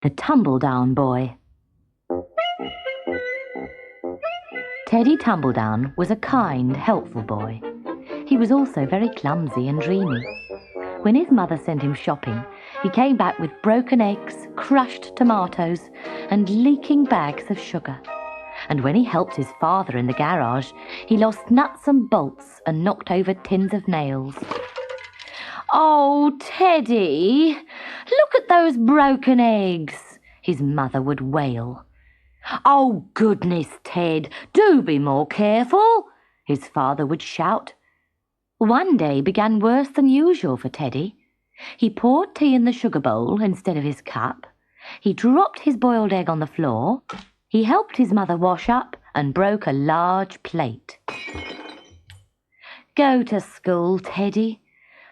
The Tumbledown Boy. Teddy Tumbledown was a kind, helpful boy. He was also very clumsy and dreamy. When his mother sent him shopping, he came back with broken eggs, crushed tomatoes, and leaking bags of sugar. And when he helped his father in the garage, he lost nuts and bolts and knocked over tins of nails. "Oh, Teddy, look at those broken eggs," his mother would wail. "Oh, goodness, Ted, do be more careful," his father would shout. One day began worse than usual for Teddy. He poured tea in the sugar bowl instead of his cup. He dropped his boiled egg on the floor. He helped his mother wash up and broke a large plate. "Go to school, Teddy.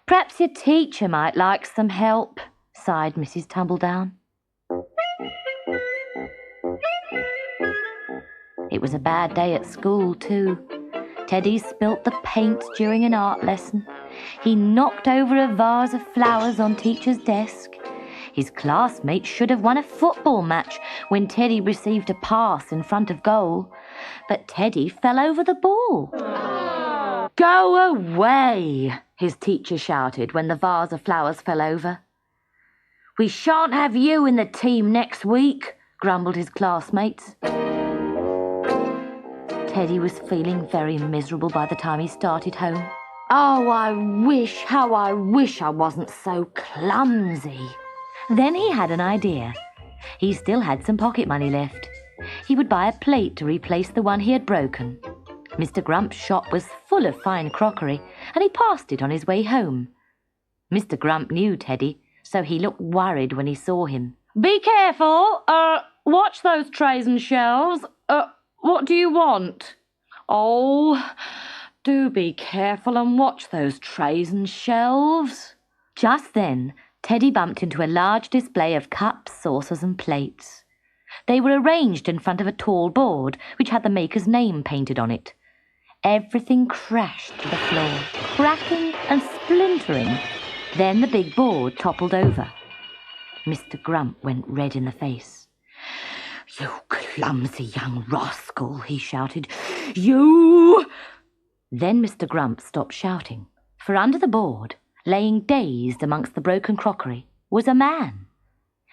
Perhaps your teacher might like some help," sighed Mrs. Tumbledown. It was a bad day at school, too. Teddy spilt the paint during an art lesson. He knocked over a vase of flowers on teacher's desk. His classmates should have won a football match when Teddy received a pass in front of goal. But Teddy fell over the ball. "Go away," his teacher shouted when the vase of flowers fell over. "We shan't have you in the team next week," grumbled his classmates. Teddy was feeling very miserable by the time he started home. "Oh, how I wish I wasn't so clumsy." Then he had an idea. He still had some pocket money left. He would buy a plate to replace the one he had broken. Mr. Grump's shop was full of fine crockery, and he passed it on his way home. Mr. Grump knew Teddy, so he looked worried when he saw him. "Be careful! Watch those trays and shelves. What do you want?" "Oh, do be careful and watch those trays and shelves." Just then, Teddy bumped into a large display of cups, saucers and plates. They were arranged in front of a tall board which had the maker's name painted on it. Everything crashed to the floor, cracking and splintering. Then the big board toppled over. Mr. Grump went red in the face. "You clumsy young rascal," he shouted. "You!" Then Mr. Grump stopped shouting, for under the board, laying dazed amongst the broken crockery, was a man.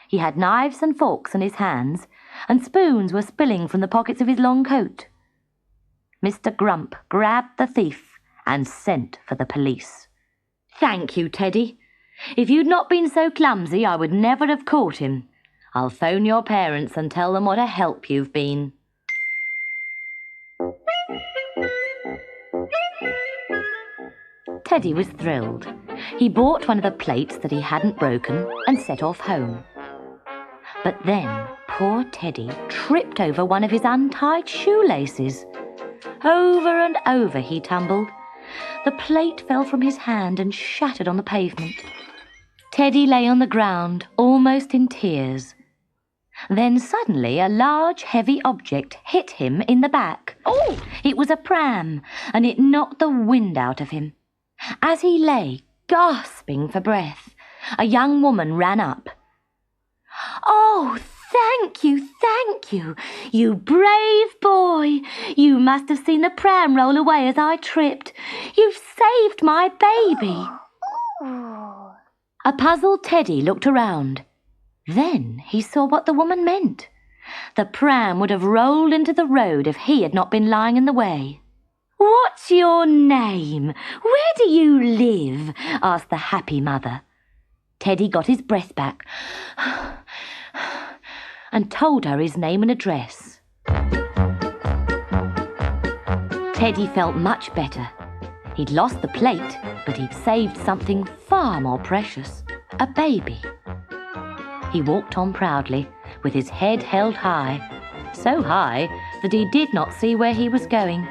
He had knives and forks in his hands, and spoons were spilling from the pockets of his long coat. Mr. Grump grabbed the thief and sent for the police. "Thank you, Teddy. If you'd not been so clumsy, I would never have caught him. I'll phone your parents and tell them what a help you've been." Teddy was thrilled. He bought one of the plates that he hadn't broken and set off home. But then poor Teddy tripped over one of his untied shoelaces. Over and over he tumbled. The plate fell from his hand and shattered on the pavement. Teddy lay on the ground, almost in tears. Then suddenly a large, heavy object hit him in the back. Oh! It was a pram, and it knocked the wind out of him. As he lay, gasping for breath, a young woman ran up. "Oh, thank you, you brave boy. You must have seen the pram roll away as I tripped. You've saved my baby." A puzzled Teddy looked around. Then he saw what the woman meant. The pram would have rolled into the road if he had not been lying in the way. "What's your name? Where do you live?" asked the happy mother. Teddy got his breath back and told her his name and address. Teddy felt much better. He'd lost the plate, but he'd saved something far more precious, a baby. He walked on proudly, with his head held high, so high that he did not see where he was going.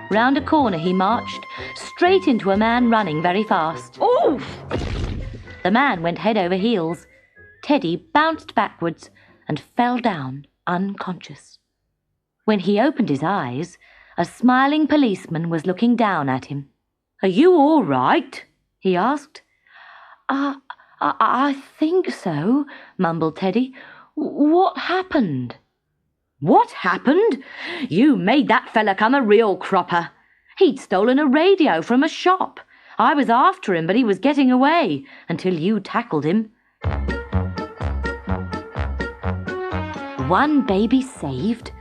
Round a corner he marched, straight into a man running very fast. Oof! The man went head over heels. Teddy bounced backwards and fell down unconscious. When he opened his eyes, a smiling policeman was looking down at him. "Are you all right?" he asked. I think so," mumbled Teddy. What happened? What happened? You made that fella come a real cropper. He'd stolen a radio from a shop. I was after him, but he was getting away until you tackled him. One baby saved,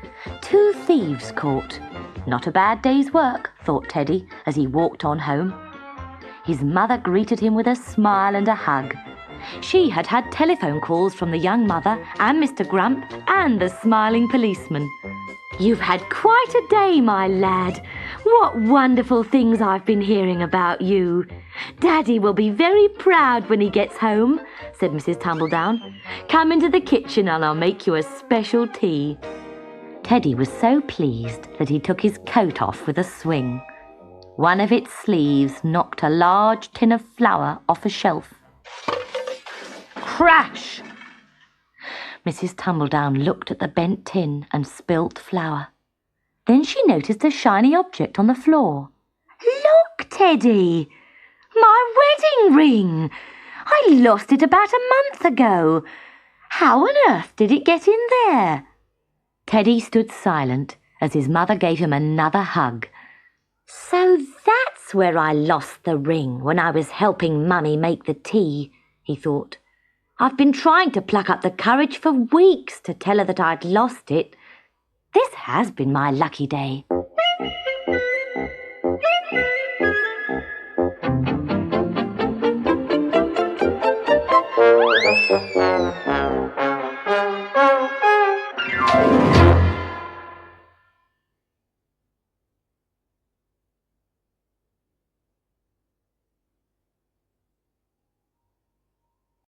2 thieves caught. Not a bad day's work, thought Teddy as he walked on home. His mother greeted him with a smile and a hug. She had had telephone calls from the young mother and Mr. Grump and the smiling policeman. You've had quite a day, my lad. What wonderful things I've been hearing about you. Daddy will be very proud when he gets home, said Mrs. Tumbledown. Come into the kitchen and I'll make you a special tea. Teddy was so pleased that he took his coat off with a swing. One of its sleeves knocked a large tin of flour off a shelf. Crash! Mrs. Tumbledown looked at the bent tin and spilt flour. Then she noticed a shiny object on the floor. Look, Teddy! My wedding ring! I lost it about a month ago. How on earth did it get in there? Teddy stood silent as his mother gave him another hug. So that's where I lost the ring when I was helping Mummy make the tea, he thought. I've been trying to pluck up the courage for weeks to tell her that I'd lost it. This has been my lucky day.